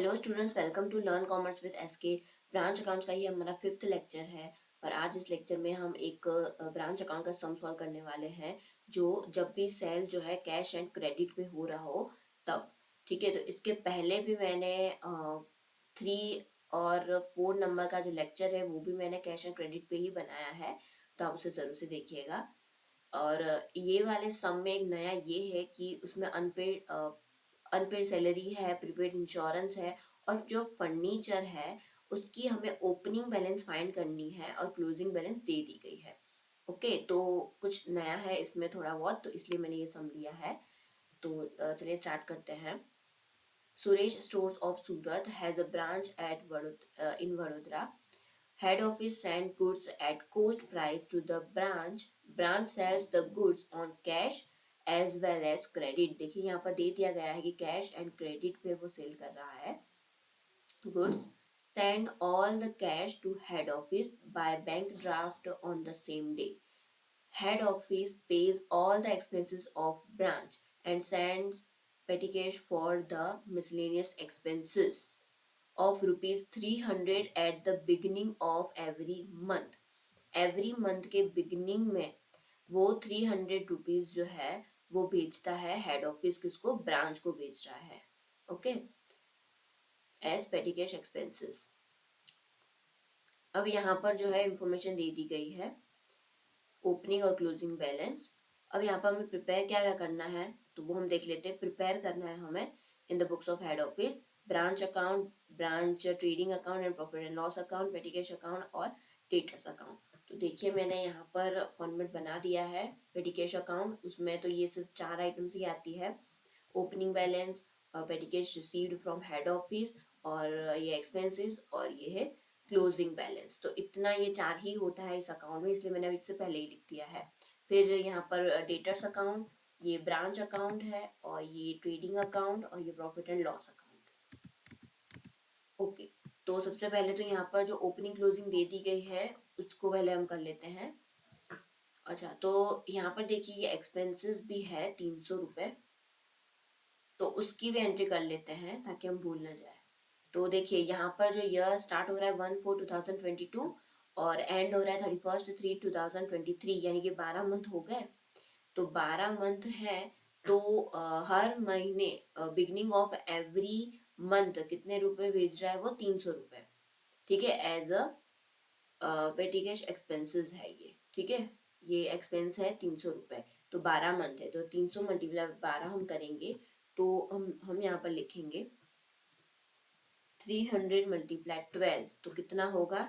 Hello students, welcome to learn commerce with SK. Branch accounts का ये हमारा 5th lecture है और आज इस लेक्चर में हम एक ब्रांच अकाउंट का सम सॉल्व करने वाले हैं जो जब भी सेल जो है कैश एंड क्रेडिट पे हो रहा हो तब। ठीक है, तो इसके पहले भी मैंने 3 और 4 नंबर का जो लेक्चर है वो भी मैंने कैश एंड क्रेडिट पे ही बनाया है, तो आप उसे ज़रूर से देखिएगा। और ये वाले सम में एक नया ये है कि उसमें अनपेड सैलरी है, प्रीपेड इंश्योरेंस है और जो फर्नीचर है उसकी हमें ओपनिंग बैलेंस फाइंड करनी है और क्लोजिंग बैलेंस दे दी गई है। ओके, तो कुछ नया है इसमें थोड़ा बहुत, तो इसलिए मैंने ये सम लिया है। तो चलिए स्टार्ट करते हैं। Suresh Stores of Surat has a branch at in Vadodara. Head office send goods at cost price to the branch. Branch sells the goods on cash as well as credit. देखिए यहाँ पर दे दिया गया है कि cash and credit पे वो cell कर रहा है goods. Send all the cash to head office by bank draft on the same day. Head office pays all the expenses of branch and sends petty cash for the miscellaneous expenses of rupees 300 at the beginning of every month. Every month के beginning में वो 300 rupees जो है वो भेजता है head office, किसको? Branch को भेज रहा है। Okay, as petty cash expenses. अब यहाँ पर जो है इंफॉर्मेशन दे दी गई है, ओपनिंग और क्लोजिंग बैलेंस। अब यहाँ पर हमें प्रिपेयर क्या क्या करना है तो वो हम देख लेते हैं। प्रिपेयर करना है हमें in the books of head office branch account, branch trading account and profit and loss account, पेटी कैश अकाउंट और डेटर्स अकाउंट। तो देखिए मैंने यहाँ पर फॉर्मेट बना दिया है। पेटी कैश अकाउंट, उसमें तो ये सिर्फ 4 आइटम्स ही आती है, ओपनिंग बैलेंस, पेटी cash received from head office और ये एक्सपेंसेस और ये है क्लोजिंग बैलेंस। तो इतना ये 4 ही होता है इस अकाउंट में, इसलिए मैंने अभी इससे पहले ही लिख दिया है। फिर यहाँ पर डेटर्स अकाउंट, ये ब्रांच अकाउंट है और ये ट्रेडिंग अकाउंट और ये profit and loss account. Okay, तो सबसे पहले तो यहाँ पर जो ओपनिंग क्लोजिंग दे दी गई है उसको पहले हम कर लेते हैं। अच्छा, तो यहाँ पर देखिए ये एक्सपेंसेस भी है 300 रुपये, तो उसकी भी एंट्री कर लेते हैं ताकि हम भूल ना जाए। तो देखिए यहाँ पर जो ईयर स्टार्ट हो रहा है 1/4/2022 और एंड हो रहा है 31/3/2023, यानी कि 12 मंथ हो गए। तो 12 मंथ है, तो हर महीने बिगनिंग ऑफ एवरी मंथ कितने रुपए भेज रहा है वो? 300 रुपये। ठीक है, एज अ पेटी कैश एक्सपेंसेस है ये। ठीक है, ये एक्सपेंस है 300 रुपये, तो 12 मंथ है तो 300 मल्टीप्लाई 12 हम करेंगे तो हम यहाँ पर लिखेंगे 300 मल्टीप्लाई 12, तो कितना होगा?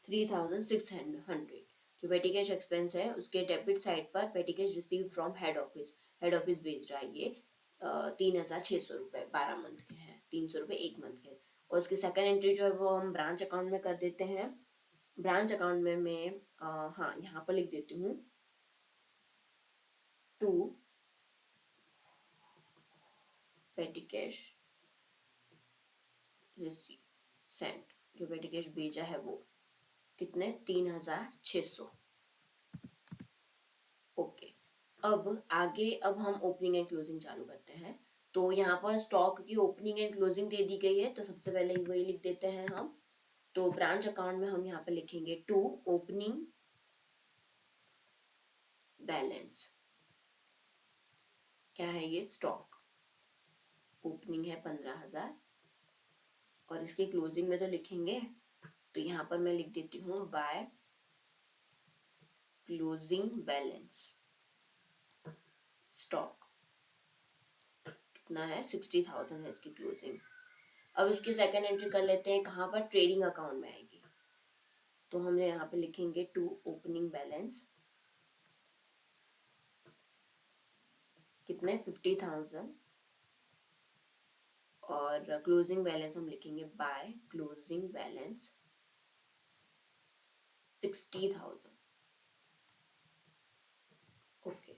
3600। जो पेटी कैश एक्सपेंस है उसके डेबिट साइड पर पेटी cash receive from head office, head office भेज रहा है ये 3600 रुपये। 12 मंथ के हैं, 300 रुपये एक मंथ के। और उसकी सेकंड एंट्री जो है वो हम ब्रांच अकाउंट में कर देते हैं। ब्रांच अकाउंट में मैं हाँ यहाँ पर लिख देती हूँ टू पेटी कैश रिसीव सेंड, जो पेटी कैश भेजा है वो कितने? 3600। ओके, अब आगे अब हम ओपनिंग एंड क्लोजिंग चालू करते हैं। तो यहाँ पर स्टॉक की ओपनिंग एंड क्लोजिंग दे दी गई है, तो सबसे पहले वही लिख देते हैं हम। तो ब्रांच अकाउंट में हम यहाँ पर लिखेंगे टू ओपनिंग बैलेंस। क्या है ये? स्टॉक। ओपनिंग है 15,000 और इसके क्लोजिंग में तो लिखेंगे, तो यहाँ पर मैं लिख देती हूँ बाय क्लोजिंग बैलेंस स्टॉक कितना है? 60,000 है इसकी क्लोजिंग। अब इसकी सेकंड एंट्री कर लेते हैं, कहाँ पर? ट्रेडिंग अकाउंट में आएगी। तो हम यहाँ पे लिखेंगे टू ओपनिंग बैलेंस कितने? 50,000 और क्लोजिंग बैलेंस हम लिखेंगे बाय क्लोजिंग बैलेंस 60,000। ओके,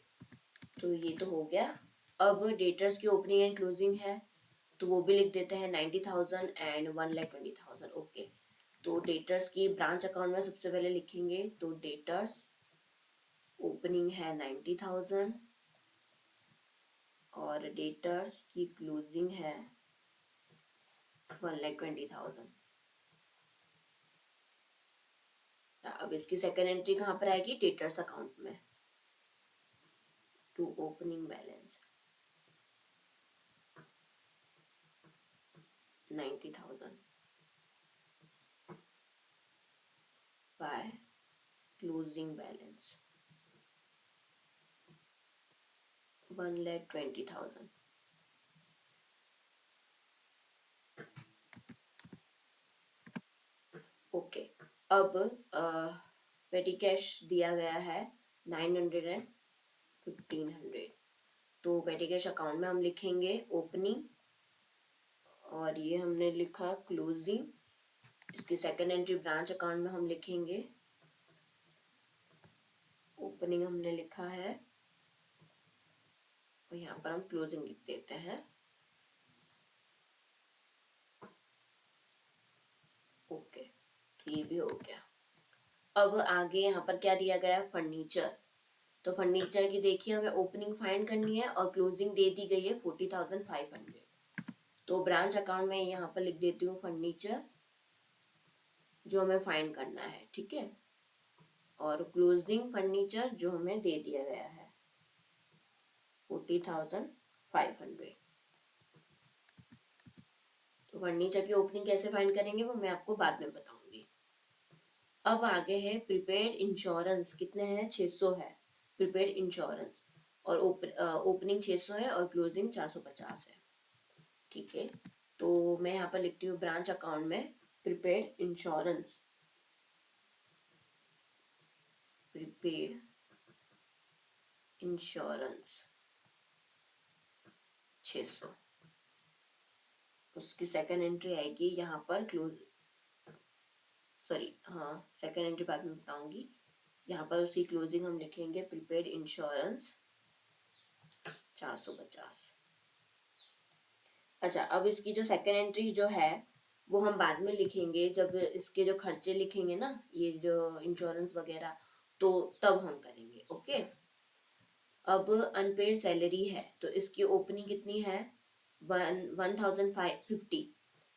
तो ये तो हो गया। अब डेटर्स की ओपनिंग एंड क्लोजिंग है, तो वो भी लिख देते हैं 90,000 एंड 1,20,000। ओके, तो डेटर्स की ब्रांच अकाउंट में सबसे पहले लिखेंगे, तो डेटर्स ओपनिंग है 90,000 और डेटर्स की क्लोजिंग है 1,20,000। अब इसकी सेकेंड एंट्री कहाँ पर आएगी? डेटर्स अकाउंट में, to opening balance 90,000 by closing balance 1,20,000। Okay, अब पेटी कैश दिया गया है 900 एंड 1,500। तो पेटी कैश अकाउंट में हम लिखेंगे ओपनिंग, और ये हमने लिखा क्लोजिंग। इसकी सेकेंड एंट्री ब्रांच अकाउंट में हम लिखेंगे ओपनिंग, हमने लिखा है, और यहाँ पर हम क्लोजिंग लिख देते हैं। ओके, तो ये भी हो गया। अब आगे यहाँ पर क्या दिया गया है? फर्नीचर। तो फर्नीचर की देखिए हमें ओपनिंग फाइंड करनी है और क्लोजिंग दे दी गई है 40,500। तो ब्रांच अकाउंट में यहाँ पर लिख देती हूँ फर्नीचर, जो हमें फाइंड करना है, ठीक है, और क्लोजिंग फर्नीचर जो हमें दे दिया गया है 40,500। तो फर्नीचर की ओपनिंग कैसे फाइंड करेंगे वो मैं आपको बाद में बताऊंगी। अब आगे है प्रीपेड इंश्योरेंस, कितने हैं? 600 है प्रीपेड इंश्योरेंस, और ओपनिंग 600 है और क्लोजिंग 450 है, ठीक है। तो मैं यहाँ पर लिखती हूँ ब्रांच अकाउंट में प्रीपेड इंश्योरेंस, प्रीपेड इंश्योरेंस 600। उसकी सेकेंड एंट्री आएगी यहाँ पर क्लोज, सॉरी हाँ, सेकेंड एंट्री बाद में बताऊंगी। यहाँ पर उसकी क्लोजिंग हम लिखेंगे प्रीपेड इंश्योरेंस 450। अच्छा, अब इसकी जो सेकेंड एंट्री जो है वो हम बाद में लिखेंगे, जब इसके जो खर्चे लिखेंगे ना, ये जो इंश्योरेंस वगैरह, तो तब हम करेंगे। ओके, अब अनपेड सैलरी है, तो इसकी ओपनिंग कितनी है? 1,550।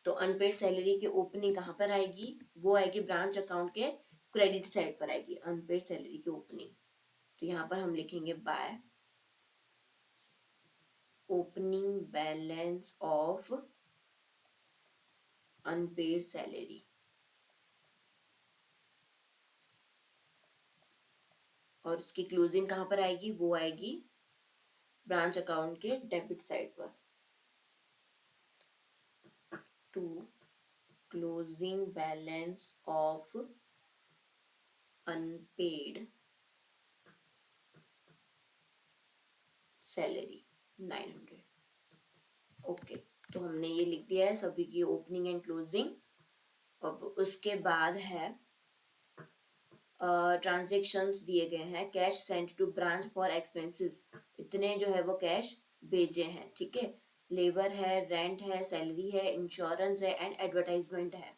तो अनपेड सैलरी की ओपनिंग कहाँ पर आएगी? वो आएगी ब्रांच अकाउंट के क्रेडिट साइड पर आएगी अनपेड सैलरी की ओपनिंग। तो यहाँ पर हम लिखेंगे by opening balance of unpaid salary, और इसकी क्लोजिंग कहाँ पर आएगी? वो आएगी ब्रांच अकाउंट के डेबिट साइड पर, to closing balance of unpaid salary 900। Okay, तो हमने ये लिख दिया है सभी की ओपनिंग एंड क्लोजिंग। अब उसके बाद है ट्रांजेक्शन्स दिए गए हैं, cash sent to branch for expenses, इतने जो है वो कैश भेजे हैं, ठीक है। लेबर है, रेंट है, सैलरी है, इंश्योरेंस है एंड एडवर्टाइजमेंट है।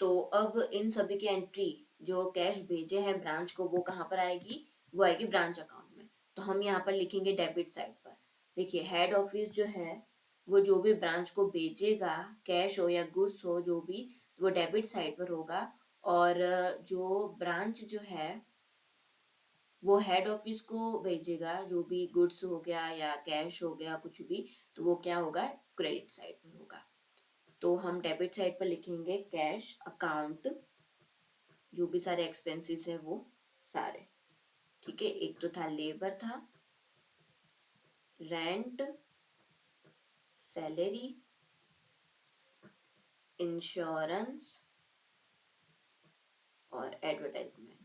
तो अब इन सभी की एंट्री जो कैश भेजे हैं ब्रांच को, वो कहाँ पर आएगी? वो आएगी ब्रांच अकाउंट में। तो हम यहाँ पर लिखेंगे डेबिट साइड पर। देखिए हेड ऑफिस जो है वो जो भी ब्रांच को भेजेगा, कैश हो या गुड्स हो जो भी, तो वो डेबिट साइड पर होगा, और जो ब्रांच जो है वो हेड ऑफिस को भेजेगा, जो भी गुड्स हो गया या कैश हो गया कुछ भी, तो वो क्या होगा? क्रेडिट साइड पर होगा। तो हम डेबिट साइड पर लिखेंगे कैश अकाउंट, जो भी सारे एक्सपेंसेस है वो सारे, ठीक है। एक तो था लेबर था, रेंट, सैलरी, इंश्योरेंस और एडवर्टाइजमेंट।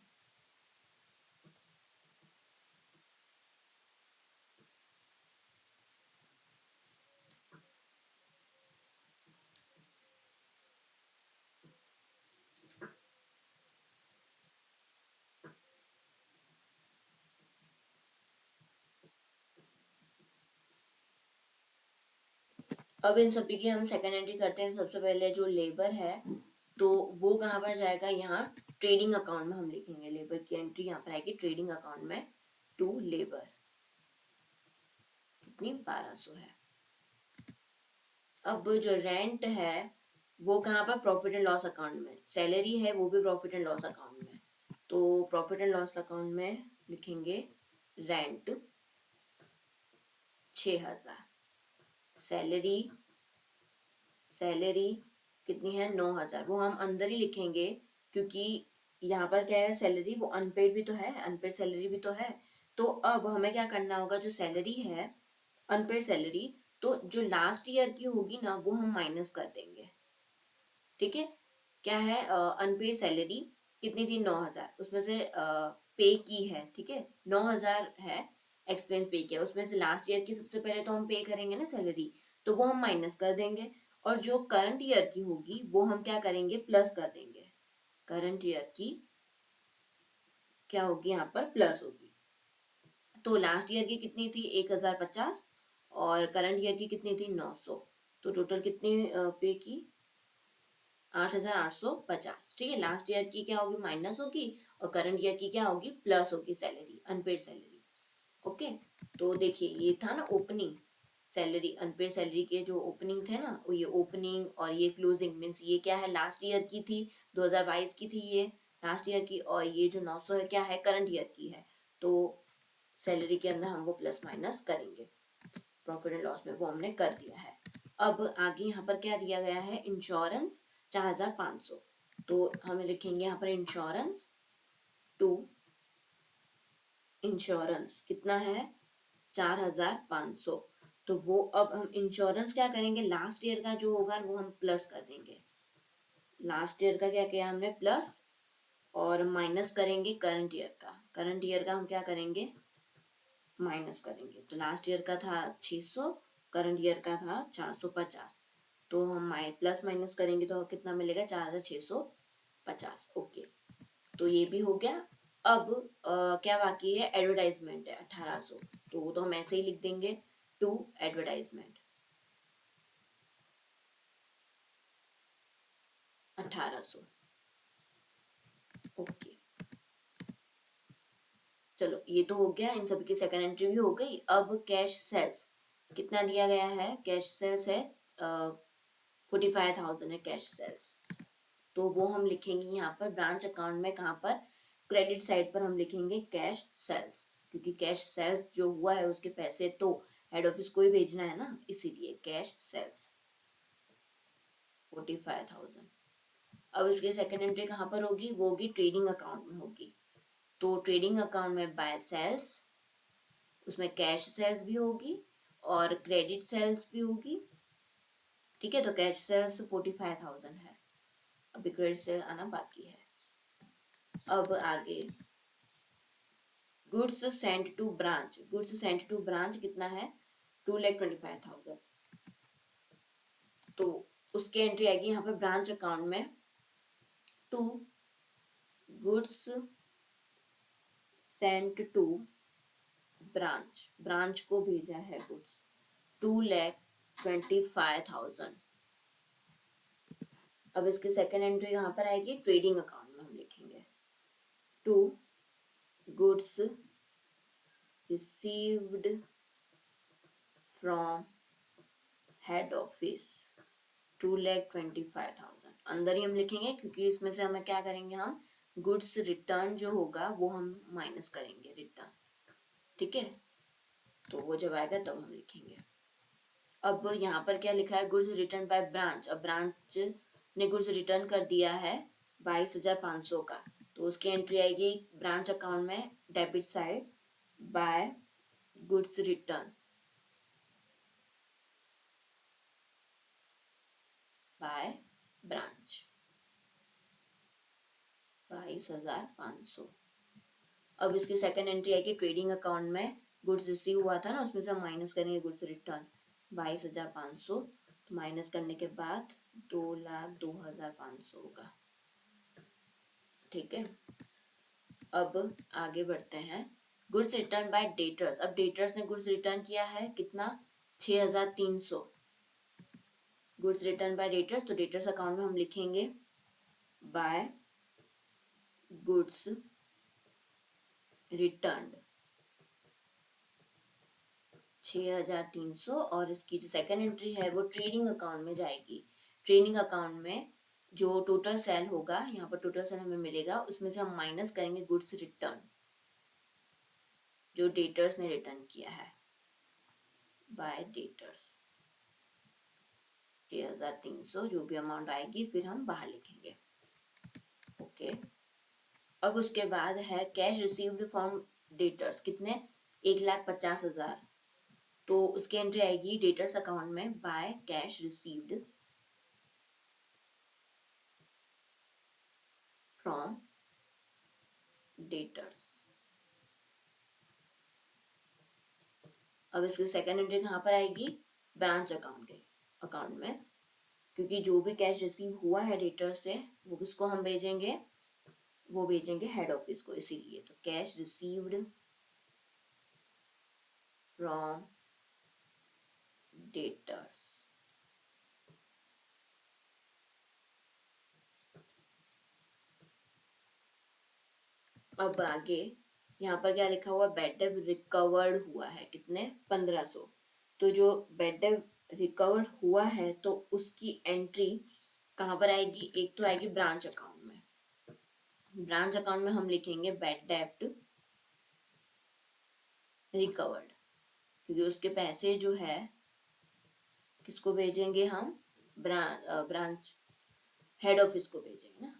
अब इन सभी की हम सेकेंड एंट्री करते हैं। सबसे पहले जो लेबर है तो वो कहाँ पर जाएगा? यहाँ ट्रेडिंग अकाउंट में हम लिखेंगे, लेबर की एंट्री यहाँ पर आएगी ट्रेडिंग अकाउंट में, टू लेबर, कितनी? 1200 है। अब जो रेंट है वो कहाँ पर, प्रॉफिट एंड लॉस अकाउंट में। सैलरी है वो भी प्रॉफिट एंड लॉस अकाउंट में। तो प्रॉफिट एंड लॉस अकाउंट में लिखेंगे रेंट 6,000। सैलरी, सैलरी कितनी है, 9,000। वो हम अंदर ही लिखेंगे क्योंकि यहाँ पर क्या है, सैलरी वो अनपेड भी तो है, अनपेड सैलरी भी तो है। तो अब हमें क्या करना होगा, जो सैलरी है अनपेड सैलरी, तो जो लास्ट ईयर की होगी ना वो हम माइनस कर देंगे। ठीक है, क्या है, अनपेड सैलरी कितनी थी, 9,000, उसमें से पे की है, ठीक है, 9,000 है एक्सपेंस पे किया, उसमें से लास्ट ईयर की सबसे पहले तो हम पे करेंगे ना सैलरी, तो वो हम माइनस कर देंगे। और जो करंट ईयर की होगी वो हम क्या करेंगे, प्लस कर देंगे। करंट ईयर की क्या होगी, यहाँ पर प्लस होगी। तो लास्ट ईयर की कितनी थी, 1,050, और करंट ईयर की कितनी थी, 900। तो टोटल कितनी पे की, 8,850। ठीक है, लास्ट ईयर की क्या होगी, माइनस होगी, और करंट ईयर की क्या होगी, प्लस होगी, सैलरी, अनपेड सैलरी। ओके, तो देखिए ये था ना ओपनिंग सैलरी, अनपेड सैलरी के जो ओपनिंग थे ना, ये ओपनिंग और ये क्लोजिंग मीन्स ये क्या है, लास्ट ईयर की थी, 2022 की थी ये लास्ट ईयर की, और ये जो 900 है क्या है, करंट ईयर की है। तो सैलरी के अंदर हम वो प्लस माइनस करेंगे, प्रॉफिट एंड लॉस में वो हमने कर दिया है। अब आगे यहाँ पर क्या दिया गया है, इंश्योरेंस 4,500। तो हम लिखेंगे यहाँ पर इंश्योरेंस टू, इंश्योरेंस कितना है, 4,500। तो वो अब हम इंश्योरेंस क्या करेंगे, लास्ट ईयर का जो होगा वो हम प्लस कर देंगे। लास्ट ईयर का क्या किया हमने, प्लस, और माइनस करेंगे करंट ईयर का। करंट ईयर का हम क्या करेंगे, माइनस करेंगे। तो लास्ट ईयर का था 600, करंट ईयर का था 450। तो हम प्लस माइनस करेंगे तो कितना मिलेगा, 4,650। ओके, तो ये भी हो गया। अब क्या बाकी है, एडवर्टाइजमेंट है 1,800। तो वो तो हम ऐसे ही लिख देंगे, टू एडवर्टाइजमेंट 1,800। ओके, चलो ये तो हो गया, इन सभी की सेकंड एंट्री भी हो गई। अब कैश सेल्स कितना दिया गया है, कैश सेल्स है 45,000 है कैश सेल्स। तो वो हम लिखेंगे यहाँ पर ब्रांच अकाउंट में, कहाँ पर, क्रेडिट साइड पर हम लिखेंगे कैश सेल्स, क्योंकि कैश सेल्स जो हुआ है उसके पैसे तो हेड ऑफिस को ही भेजना है ना, इसीलिए कैश सेल्स 45,000। अब इसकी सेकंड एंट्री कहाँ पर होगी, वो होगी ट्रेडिंग अकाउंट में होगी। तो ट्रेडिंग अकाउंट में बाय सेल्स, उसमें कैश सेल्स भी होगी और क्रेडिट सेल्स भी होगी। ठीक है, तो कैश सेल्स 45,000 है, अभी क्रेडिट सेल आना बाकी है। अब आगे goods sent to branch, goods sent to branch कितना है, 2,25,000। तो उसकी एंट्री आएगी यहाँ पर ब्रांच अकाउंट में, to goods sent to branch, branch को भेजा है गुड्स, 2,25,000। अब इसकी सेकंड एंट्री कहाँ पर आएगी, ट्रेडिंग अकाउंट में हम लिखेंगे, to goods received from head office, 2,25,000 अंदर ही हम लिखेंगे, क्योंकि इसमें से हमें क्या करेंगे, हम गुड्स रिटर्न जो होगा वो हम माइनस करेंगे रिटर्न। ठीक है, तो वो जब आएगा तब हम लिखेंगे। अब यहाँ पर क्या लिखा है, गुड्स रिटर्न बाय ब्रांच। अब ब्रांच ने गुड्स रिटर्न कर दिया है 22,500 का, तो उसकी एंट्री आएगी ब्रांच अकाउंट में, debit side, by goods return by branch 22,500। अब इसकी सेकंड एंट्री आएगी ट्रेडिंग अकाउंट में, गुड्स रिसीव हुआ था ना उसमें से हम माइनस करेंगे गुड्स रिटर्न 22,500। तो माइनस करने के बाद 2,02,500 होगा। ठीक है, अब आगे बढ़ते हैं, गुड्स रिटर्न बाय डेटर्स। अब डेटर्स ने गुड्स रिटर्न किया है कितना, 6,300। गुड्स रिटर्न बाय डेटर्स, तो डेटर्स अकाउंट में हम लिखेंगे बाय गुड्स रिटर्न 6,300। और इसकी जो सेकंड एंट्री है वो ट्रेडिंग अकाउंट में जाएगी, ट्रेनिंग अकाउंट में जो टोटल सेल होगा, यहाँ पर टोटल सेल हमें मिलेगा, उसमें से हम माइनस करेंगे गुड्स रिटर्न, जो डेटर्स ने रिटर्न किया है बाय डेटर्स, 6300 जो भी अमाउंट आएगी फिर हम बाहर लिखेंगे। ओके, अब उसके बाद है कैश रिसीव्ड फ्रॉम डेटर्स, कितने, 1,50,000, तो उसकी एंट्री आएगी डेटर्स अकाउंट में by cash received from debtors. अब इसकी सेकेंड एंट्री कहाँ पर आएगी, ब्रांच अकाउंट के अकाउंट में, क्योंकि जो भी कैश रिसीव हुआ है डेटर से वो किसको हम भेजेंगे, वो भेजेंगे हेड ऑफिस को, इसीलिए तो कैश रिसीव्ड फ्रॉम डेटर्स। अब आगे यहाँ पर क्या लिखा हुआ, बैड डेट रिकवर्ड हुआ है, कितने, 1500, तो जो बैड डेट रिकवर्ड हुआ है तो उसकी एंट्री कहाँ पर आएगी, एक तो आएगी ब्रांच अकाउंट में, ब्रांच अकाउंट में हम लिखेंगे बैड डेट रिकवर्ड, क्योंकि उसके पैसे जो है किसको भेजेंगे हम, ब्रांच हेड ऑफिस को भेजेंगे ना,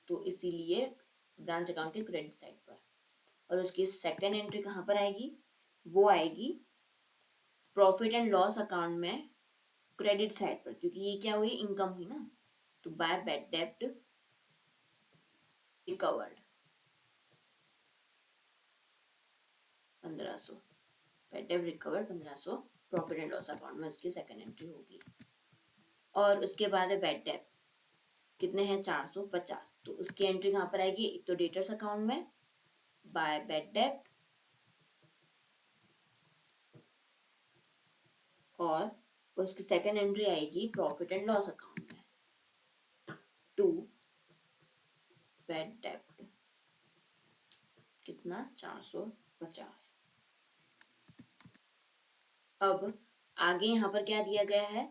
तो इसीलिए ब्रांच अकाउंट के क्रेडिट साइड पर। और उसकी सेकेंड एंट्री कहाँ पर आएगी, वो आएगी प्रॉफिट एंड लॉस अकाउंट में क्रेडिट साइड पर, क्योंकि ये क्या हुई, इनकम हुई ना, तो बाय बैड डेब्ट रिकवर्ड 1500, बैड डेब्ट recovered 1500 profit and loss account में उसकी सेकेंड एंट्री होगी। और उसके बाद है बैड डेब्ट, कितने हैं, 450, तो उसकी एंट्री कहाँ पर आएगी, एक तो डेटर्स अकाउंट में बाय बैड डेब्ट, और उसकी सेकेंड एंट्री आएगी प्रॉफिट एंड लॉस अकाउंट में टू बैड डेब्ट, कितना, 450। अब आगे यहाँ पर क्या दिया गया है,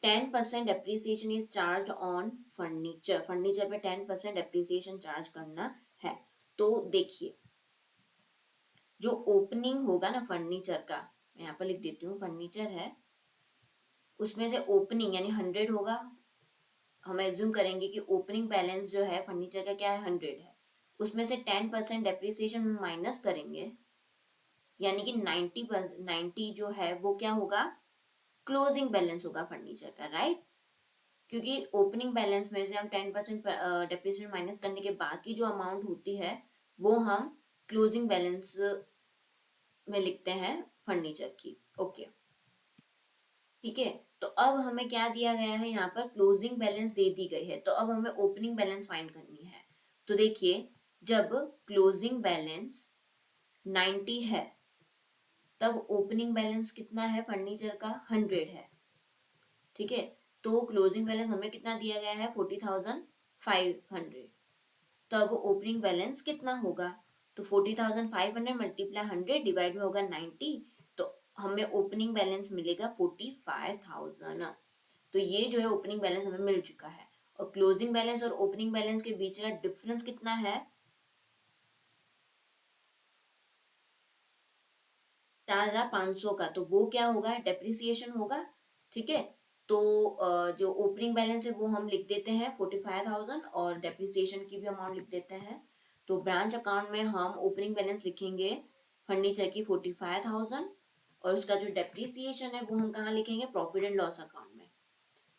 10% depreciation is charge on furniture, furniture पे 10% डेप्रिसिएशन चार्ज करना है। तो देखिए जो ओपनिंग होगा ना फर्नीचर का, मैं यहाँ पर लिख देती हूँ, फर्नीचर है उसमें से ओपनिंग यानी 100 होगा, हम एज्यूम करेंगे कि ओपनिंग बैलेंस जो है फर्नीचर का क्या है, 100 है, उसमें से 10% डेप्रिसिएशन माइनस करेंगे, यानी कि 90 जो है वो क्या होगा, क्लोजिंग बैलेंस होगा फर्नीचर का, राइट, क्योंकि ओपनिंग बैलेंस में से हम 10% डेप्रिसिएशन माइनस करने के बाद की जो अमाउंट होती है वो हम क्लोजिंग बैलेंस में लिखते हैं फर्नीचर की। ओके, ठीक है, तो अब हमें क्या दिया गया है, यहाँ पर क्लोजिंग बैलेंस दे दी गई है, तो अब हमें ओपनिंग बैलेंस फाइंड करनी है। तो देखिए जब क्लोजिंग बैलेंस 90 है तब ओपनिंग बैलेंस कितना है फर्नीचर का, 100 है, ठीक है, तो क्लोजिंग बैलेंस हमें कितना दिया गया है, 40,500, तब ओपनिंग बैलेंस कितना होगा, तो 40,500 मल्टीप्लाई 100 डिवाइड में होगा 90, तो हमें ओपनिंग बैलेंस मिलेगा 45,000। तो ये जो है ओपनिंग बैलेंस हमें मिल चुका है, और क्लोजिंग बैलेंस और ओपनिंग बैलेंस के बीच का डिफरेंस कितना है, 4,500 का, तो वो क्या होगा, डेप्रिसिएशन होगा, ठीक है, तो जो ओपनिंग बैलेंस है वो हम लिख देते हैं 45,000 और डेप्रिसिएशन की भी अमाउंट लिख देते हैं। तो ब्रांच अकाउंट में हम ओपनिंग बैलेंस लिखेंगे फर्नीचर की 45,000, और उसका जो डेप्रिसिएशन है वो हम कहाँ लिखेंगे, प्रॉफिट एंड लॉस अकाउंट में,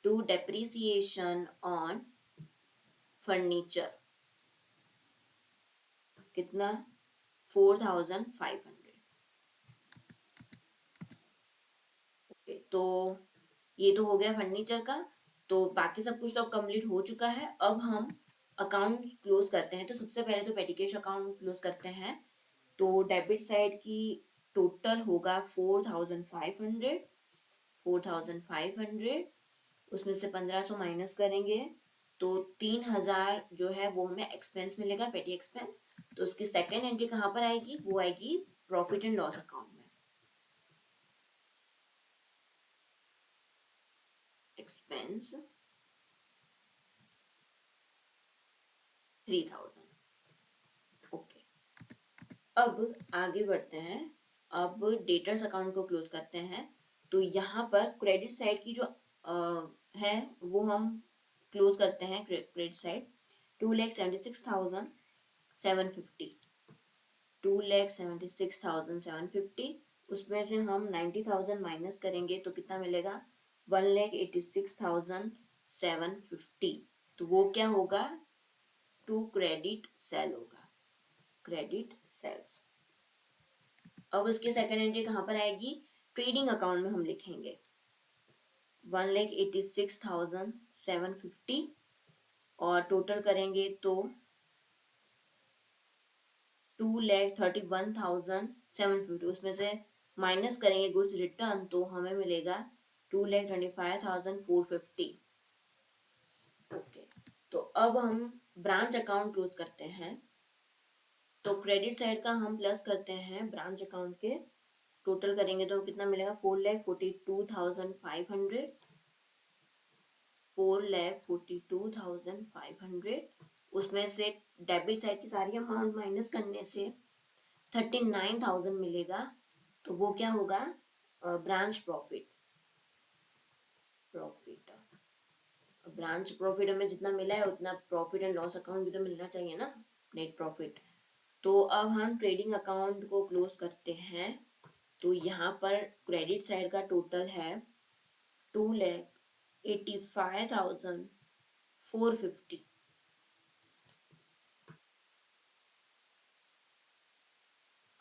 टू डेप्रिसिएशन ऑन फर्नीचर, कितना, 4,500। ओके, तो ये तो हो गया फर्नीचर का, तो बाकी सब कुछ तो अब कंप्लीट हो चुका है। अब हम अकाउंट क्लोज करते हैं, तो सबसे पहले तो पेटी कैश अकाउंट क्लोज करते हैं। तो डेबिट साइड की टोटल होगा 4,500, 4,500, उसमें से 1,500 माइनस करेंगे तो 3,000 जो है वो हमें एक्सपेंस मिलेगा, पेटी एक्सपेंस। तो उसकी सेकेंड एंट्री कहाँ पर आएगी, वो आएगी प्रॉफिट एंड लॉस अकाउंट में, एक्सपेंस 3000। ओके, अब आगे बढ़ते हैं। अब डेटर्स अकाउंट को क्लोज करते हैं। तो यहाँ पर क्रेडिट साइड की जो है वो हम क्लोज करते हैं। Credit side 2,76,750, 2,76,750। उसमें से हम 90,000 माइनस करेंगे तो कितना मिलेगा? 1,86,750। तो वो क्या होगा? टू क्रेडिट सेल होगा, क्रेडिट सेल्स। अब उसकी सेकेंड एंट्री कहाँ पर आएगी? ट्रेडिंग अकाउंट में हम लिखेंगे 1,86,750 और टोटल करेंगे तो 2,31,750। उसमें से माइनस करेंगे गुड्स रिटर्न तो हमें मिलेगा 2,25,450। ओके, तो अब हम ब्रांच अकाउंट क्लोज करते हैं। तो क्रेडिट साइड का हम प्लस करते हैं ब्रांच अकाउंट के, टोटल करेंगे तो कितना मिलेगा? 4,42,500, 4,42,500। उसमें से डेबिट साइड की सारी अमाउंट माइनस करने से 39,000 मिलेगा। तो वो क्या होगा? Branch profit. ब्रांच प्रॉफिट हमें जितना मिला है उतना प्रॉफिट एंड लॉस अकाउंट भी तो मिलना चाहिए ना, नेट प्रॉफिट। तो अब हम ट्रेडिंग अकाउंट को क्लोज करते हैं। तो यहाँ पर क्रेडिट साइड का टोटल है 2,85,450।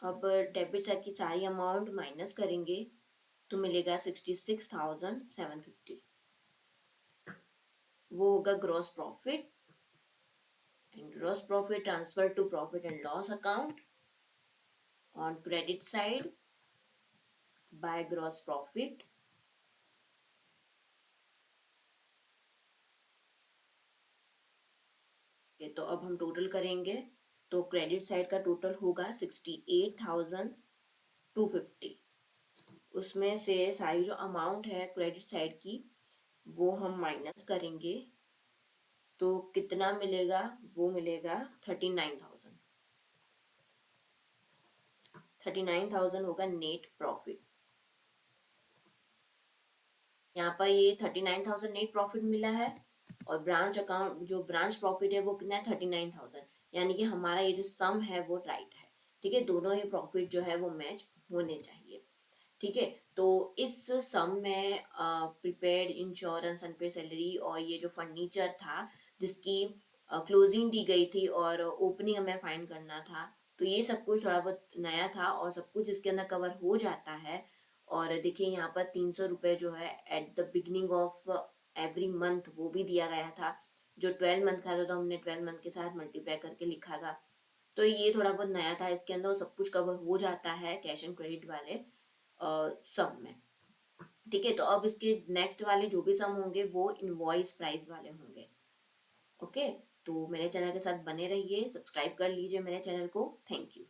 अब डेबिट साइड की सारी अमाउंट माइनस करेंगे तो मिलेगा 66,750। वो होगा gross profit, and gross profit transfer to profit and loss account on credit side by gross profit. तो अब हम टोटल करेंगे तो क्रेडिट साइड का टोटल होगा 68,250। उसमें से सारी जो अमाउंट है क्रेडिट साइड की वो हम माइनस करेंगे तो कितना मिलेगा? वो मिलेगा 39,000। 39,000 होगा नेट प्रॉफिट। यहाँ पर ये 39,000 नेट प्रॉफिट मिला है और ब्रांच अकाउंट जो ब्रांच प्रॉफिट है वो कितना है? 39,000। यानी कि हमारा ये जो सम है वो राइट है। ठीक है, दोनों ही प्रॉफिट जो है वो मैच होने चाहिए। ठीक है, तो इस सम में प्रीपेड इंश्योरेंस, अनपेड सैलरी और ये जो फर्नीचर था जिसकी क्लोजिंग दी गई थी और ओपनिंग हमें फाइंड करना था, तो ये सब कुछ थोड़ा बहुत नया था और सब कुछ इसके अंदर कवर हो जाता है। और देखिए यहाँ पर 300 रुपये जो है at the beginning of every month वो भी दिया गया था। जो 12 मंथ का था तो हमने 12 मंथ के साथ मल्टीप्लाई करके लिखा था। तो ये थोड़ा बहुत नया था, इसके अंदर सब कुछ कवर हो जाता है कैश एंड क्रेडिट वाले सम में। ठीक है, तो अब इसके नेक्स्ट वाले जो भी सम होंगे वो इनवॉइस प्राइस वाले होंगे। ओके, तो मेरे चैनल के साथ बने रहिए, सब्सक्राइब कर लीजिए मेरे चैनल को। Thank you.